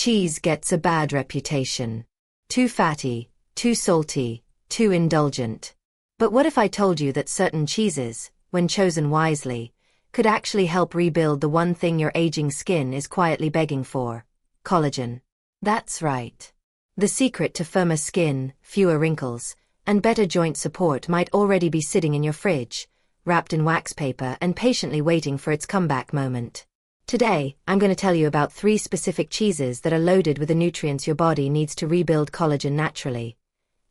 Cheese gets a bad reputation. Too fatty, too salty, too indulgent. But what if I told you that certain cheeses, when chosen wisely, could actually help rebuild the one thing your aging skin is quietly begging for? Collagen. That's right. The secret to firmer skin, fewer wrinkles, and better joint support might already be sitting in your fridge, wrapped in wax paper and patiently waiting for its comeback moment. Today, I'm going to tell you about 3 specific cheeses that are loaded with the nutrients your body needs to rebuild collagen naturally.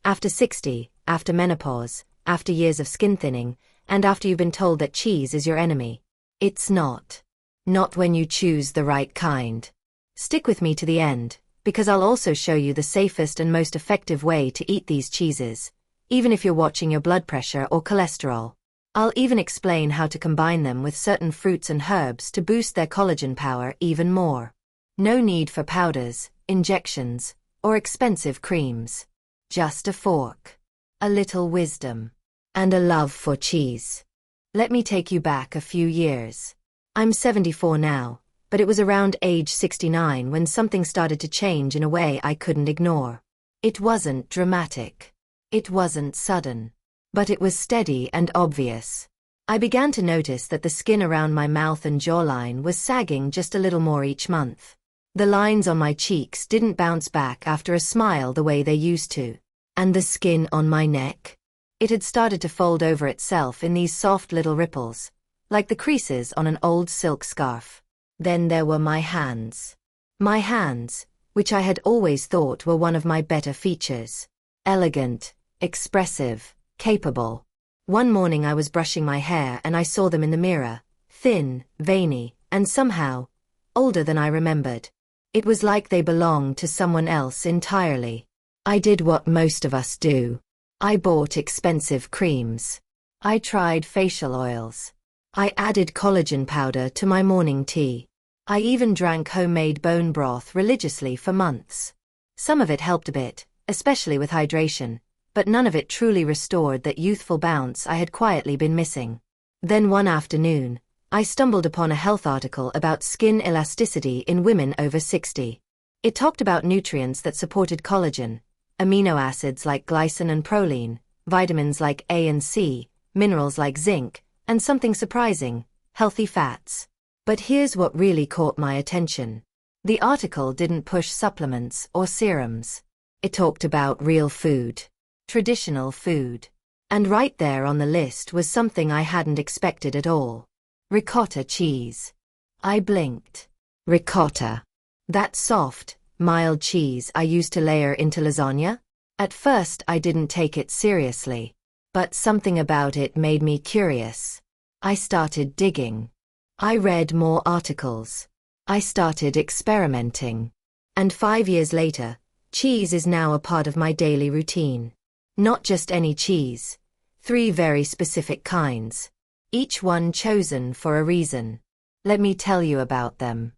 After 60, after menopause, after years of skin thinning, and after you've been told that cheese is your enemy. It's not. Not when you choose the right kind. Stick with me to the end, because I'll also show you the safest and most effective way to eat these cheeses, even if you're watching your blood pressure or cholesterol. I'll even explain how to combine them with certain fruits and herbs to boost their collagen power even more. No need for powders, injections, or expensive creams. Just a fork, a little wisdom, and a love for cheese. Let me take you back a few years. I'm 74 now, but it was around age 69 when something started to change in a way I couldn't ignore. It wasn't dramatic. It wasn't sudden. But it was steady and obvious. I began to notice that the skin around my mouth and jawline was sagging just a little more each month. The lines on my cheeks didn't bounce back after a smile the way they used to. And the skin on my neck? It had started to fold over itself in these soft little ripples, like the creases on an old silk scarf. Then there were my hands. My hands, which I had always thought were one of my better features. Elegant, expressive, capable. One morning I was brushing my hair and I saw them in the mirror, thin, veiny, and somehow older than I remembered. It was like they belonged to someone else entirely. I did what most of us do. I bought expensive creams. I tried facial oils. I added collagen powder to my morning tea. I even drank homemade bone broth religiously for months. Some of it helped a bit, especially with hydration, but none of it truly restored that youthful bounce I had quietly been missing. Then one afternoon, I stumbled upon a health article about skin elasticity in women over 60. It talked about nutrients that supported collagen, amino acids like glycine and proline, vitamins like A and C, minerals like zinc, and something surprising, healthy fats. But here's what really caught my attention. The article didn't push supplements or serums. It talked about real food. Traditional food. And right there on the list was something I hadn't expected at all. Ricotta cheese. I blinked. Ricotta. That soft, mild cheese I used to layer into lasagna? At first I didn't take it seriously. But something about it made me curious. I started digging. I read more articles. I started experimenting. And 5 years later, cheese is now a part of my daily routine. Not just any cheese. 3 very specific kinds. Each one chosen for a reason. Let me tell you about them.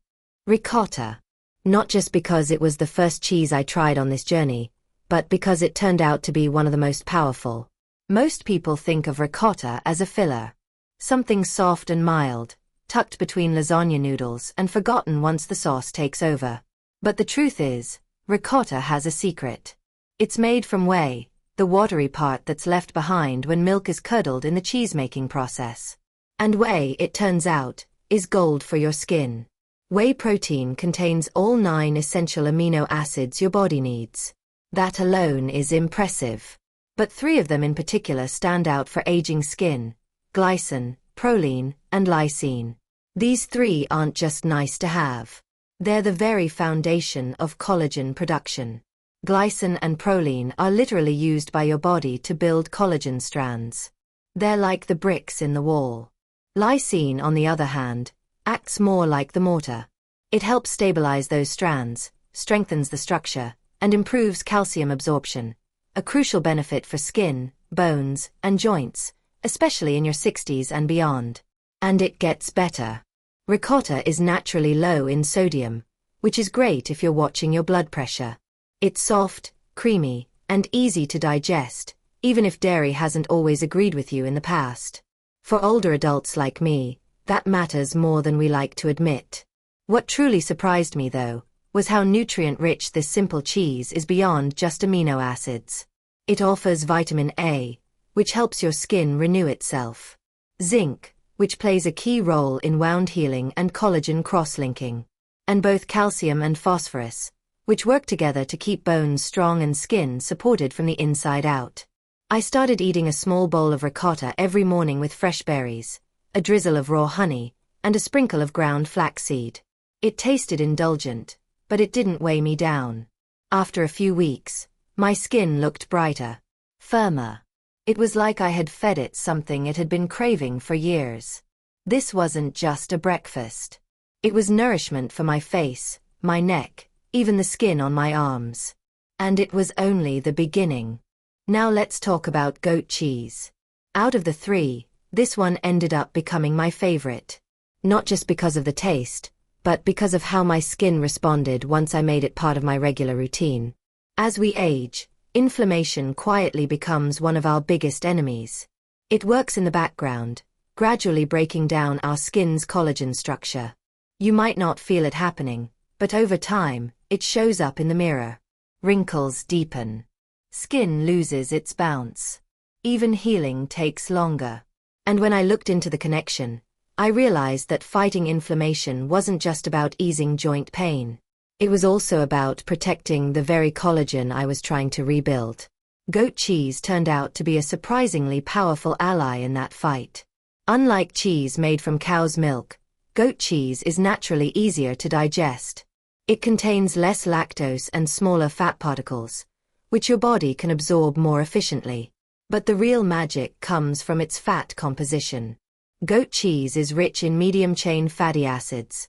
Ricotta. Not just because it was the first cheese I tried on this journey, but because it turned out to be one of the most powerful. Most people think of ricotta as a filler. Something soft and mild, tucked between lasagna noodles and forgotten once the sauce takes over. But the truth is, ricotta has a secret. It's made from whey, the watery part that's left behind when milk is curdled in the cheese-making process. And whey, it turns out, is gold for your skin. Whey protein contains all 9 essential amino acids your body needs. That alone is impressive. But 3 of them in particular stand out for aging skin: glycine, proline, and lysine. These 3 aren't just nice to have. They're the very foundation of collagen production. Glycine and proline are literally used by your body to build collagen strands. They're like the bricks in the wall. Lysine, on the other hand, acts more like the mortar. It helps stabilize those strands, strengthens the structure, and improves calcium absorption, a crucial benefit for skin, bones, and joints, especially in your 60s and beyond. And it gets better. Ricotta is naturally low in sodium, which is great if you're watching your blood pressure. It's soft, creamy, and easy to digest, even if dairy hasn't always agreed with you in the past. For older adults like me, that matters more than we like to admit. What truly surprised me, though, was how nutrient-rich this simple cheese is beyond just amino acids. It offers vitamin A, which helps your skin renew itself, zinc, which plays a key role in wound healing and collagen cross-linking, and both calcium and phosphorus, which work together to keep bones strong and skin supported from the inside out. I started eating a small bowl of ricotta every morning with fresh berries, a drizzle of raw honey, and a sprinkle of ground flaxseed. It tasted indulgent, but it didn't weigh me down. After a few weeks, my skin looked brighter, firmer. It was like I had fed it something it had been craving for years. This wasn't just a breakfast. It was nourishment for my face, my neck, even the skin on my arms. And it was only the beginning. Now let's talk about goat cheese. Out of the three, this one ended up becoming my favorite. Not just because of the taste, but because of how my skin responded once I made it part of my regular routine. As we age, inflammation quietly becomes one of our biggest enemies. It works in the background, gradually breaking down our skin's collagen structure. You might not feel it happening, but over time, it shows up in the mirror. Wrinkles deepen. Skin loses its bounce. Even healing takes longer. And when I looked into the connection, I realized that fighting inflammation wasn't just about easing joint pain. It was also about protecting the very collagen I was trying to rebuild. Goat cheese turned out to be a surprisingly powerful ally in that fight. Unlike cheese made from cow's milk, goat cheese is naturally easier to digest. It contains less lactose and smaller fat particles, which your body can absorb more efficiently. But the real magic comes from its fat composition. Goat cheese is rich in medium-chain fatty acids,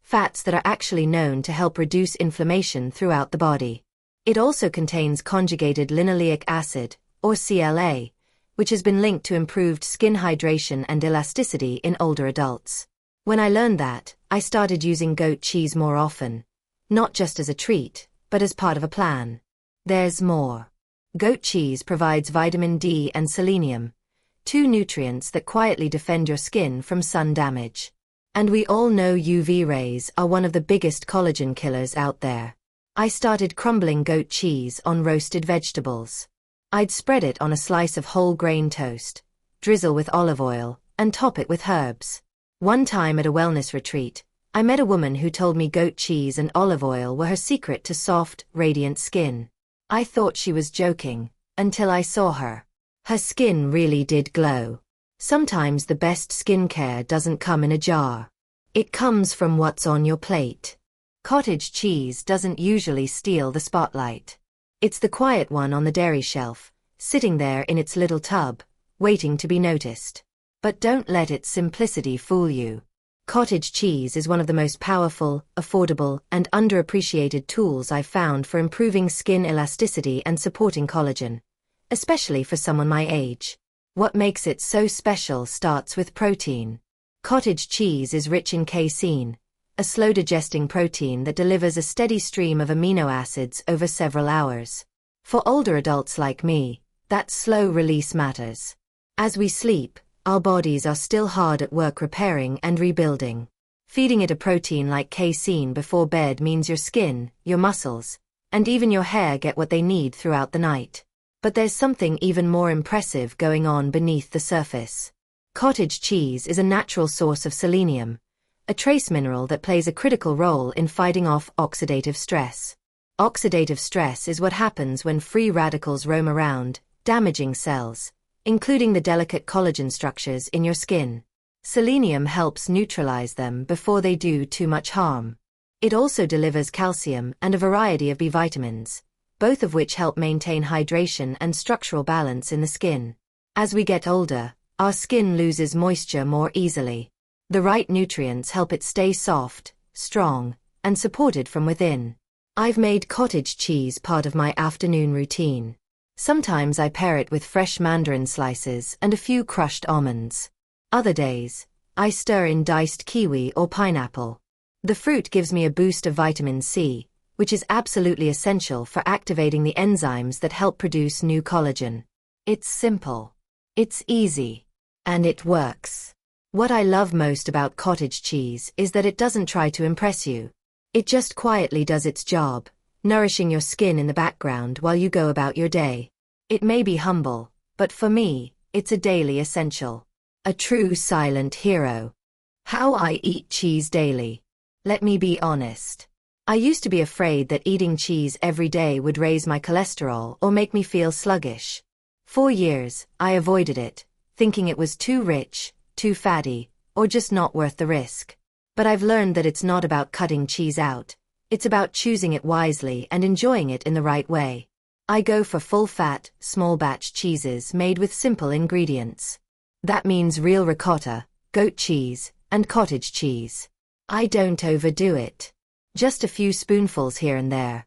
fats that are actually known to help reduce inflammation throughout the body. It also contains conjugated linoleic acid, or CLA, which has been linked to improved skin hydration and elasticity in older adults. When I learned that, I started using goat cheese more often, not just as a treat, but as part of a plan. There's more. Goat cheese provides vitamin D and selenium, two nutrients that quietly defend your skin from sun damage. And we all know UV rays are one of the biggest collagen killers out there. I started crumbling goat cheese on roasted vegetables. I'd spread it on a slice of whole grain toast, drizzle with olive oil, and top it with herbs. One time at a wellness retreat, I met a woman who told me goat cheese and olive oil were her secret to soft, radiant skin. I thought she was joking, until I saw her. Her skin really did glow. Sometimes the best skincare doesn't come in a jar. It comes from what's on your plate. Cottage cheese doesn't usually steal the spotlight. It's the quiet one on the dairy shelf, sitting there in its little tub, waiting to be noticed. But don't let its simplicity fool you. Cottage cheese is one of the most powerful, affordable, and underappreciated tools I've found for improving skin elasticity and supporting collagen, especially for someone my age. What makes it so special starts with protein. Cottage cheese is rich in casein, a slow-digesting protein that delivers a steady stream of amino acids over several hours. For older adults like me, that slow release matters. As we sleep, our bodies are still hard at work repairing and rebuilding. Feeding it a protein like casein before bed means your skin, your muscles, and even your hair get what they need throughout the night. But there's something even more impressive going on beneath the surface. Cottage cheese is a natural source of selenium, a trace mineral that plays a critical role in fighting off oxidative stress. Oxidative stress is what happens when free radicals roam around, damaging cells, including the delicate collagen structures in your skin. Selenium helps neutralize them before they do too much harm. It also delivers calcium and a variety of B vitamins, both of which help maintain hydration and structural balance in the skin. As we get older, our skin loses moisture more easily. The right nutrients help it stay soft, strong, and supported from within. I've made cottage cheese part of my afternoon routine. Sometimes I pair it with fresh mandarin slices and a few crushed almonds. Other days, I stir in diced kiwi or pineapple. The fruit gives me a boost of vitamin C, which is absolutely essential for activating the enzymes that help produce new collagen. It's simple. It's easy. And it works. What I love most about cottage cheese is that it doesn't try to impress you. It just quietly does its job, nourishing your skin in the background while you go about your day. It may be humble, but for me, it's a daily essential. A true silent hero. How I eat cheese daily. Let me be honest. I used to be afraid that eating cheese every day would raise my cholesterol or make me feel sluggish. For years, I avoided it, thinking it was too rich, too fatty, or just not worth the risk. But I've learned that it's not about cutting cheese out. It's about choosing it wisely and enjoying it in the right way. I go for full-fat, small-batch cheeses made with simple ingredients. That means real ricotta, goat cheese, and cottage cheese. I don't overdo it. Just a few spoonfuls here and there.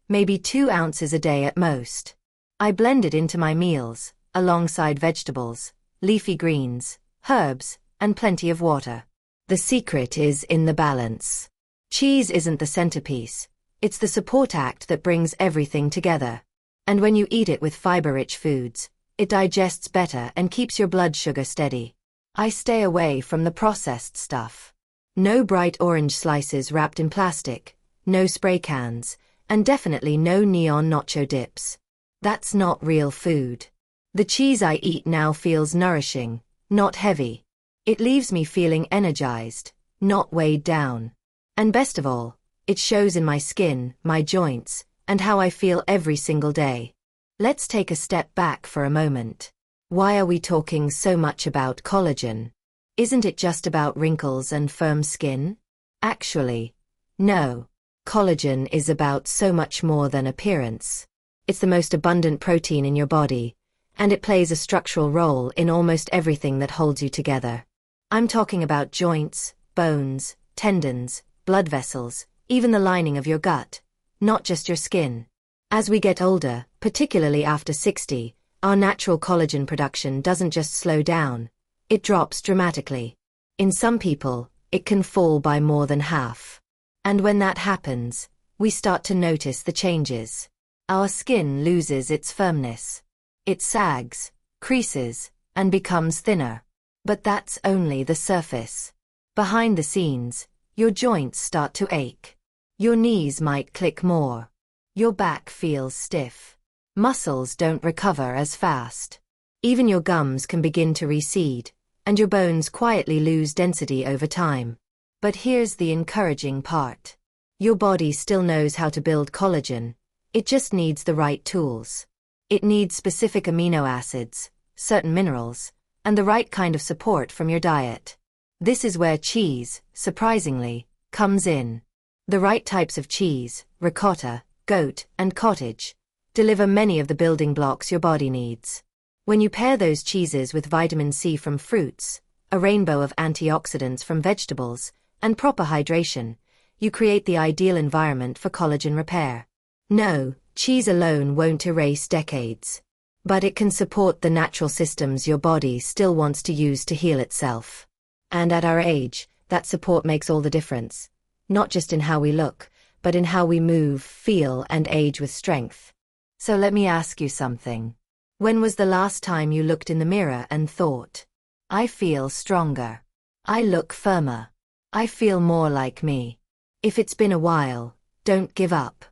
Maybe 2 ounces a day at most. I blend it into my meals, alongside vegetables, leafy greens, herbs, and plenty of water. The secret is in the balance. Cheese isn't the centerpiece, it's the support act that brings everything together. And when you eat it with fiber-rich foods, it digests better and keeps your blood sugar steady. I stay away from the processed stuff. No bright orange slices wrapped in plastic, no spray cans, and definitely no neon nacho dips. That's not real food. The cheese I eat now feels nourishing, not heavy. It leaves me feeling energized, not weighed down. And best of all, it shows in my skin, my joints, and how I feel every single day. Let's take a step back for a moment. Why are we talking so much about collagen? Isn't it just about wrinkles and firm skin? Actually, no. Collagen is about so much more than appearance. It's the most abundant protein in your body, and it plays a structural role in almost everything that holds you together. I'm talking about joints, bones, tendons, blood vessels, even the lining of your gut, not just your skin. As we get older, particularly after 60, our natural collagen production doesn't just slow down, it drops dramatically. In some people, it can fall by more than half. And when that happens, we start to notice the changes. Our skin loses its firmness. It sags, creases, and becomes thinner. But that's only the surface. Behind the scenes, your joints start to ache. Your knees might click more. Your back feels stiff. Muscles don't recover as fast. Even your gums can begin to recede, and your bones quietly lose density over time. But here's the encouraging part. Your body still knows how to build collagen. It just needs the right tools. It needs specific amino acids, certain minerals, and the right kind of support from your diet. This is where cheese, surprisingly, comes in. The right types of cheese, ricotta, goat, and cottage, deliver many of the building blocks your body needs. When you pair those cheeses with vitamin C from fruits, a rainbow of antioxidants from vegetables, and proper hydration, you create the ideal environment for collagen repair. No, cheese alone won't erase decades. But it can support the natural systems your body still wants to use to heal itself. And at our age, that support makes all the difference. Not just in how we look, but in how we move, feel, and age with strength. So let me ask you something. When was the last time you looked in the mirror and thought, I feel stronger. I look firmer. I feel more like me. If it's been a while, don't give up.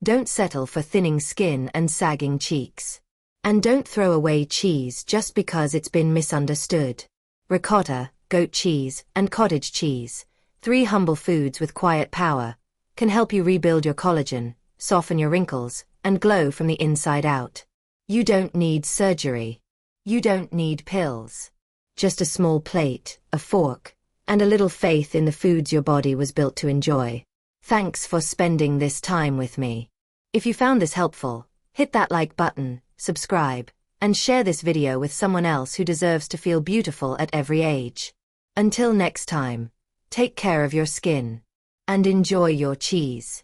Don't settle for thinning skin and sagging cheeks. And don't throw away cheese just because it's been misunderstood. Ricotta, goat cheese, and cottage cheese, 3 humble foods with quiet power, can help you rebuild your collagen, soften your wrinkles, and glow from the inside out. You don't need surgery. You don't need pills. Just a small plate, a fork, and a little faith in the foods your body was built to enjoy. Thanks for spending this time with me. If you found this helpful, hit that like button, subscribe, and share this video with someone else who deserves to feel beautiful at every age. Until next time, take care of your skin and enjoy your cheese.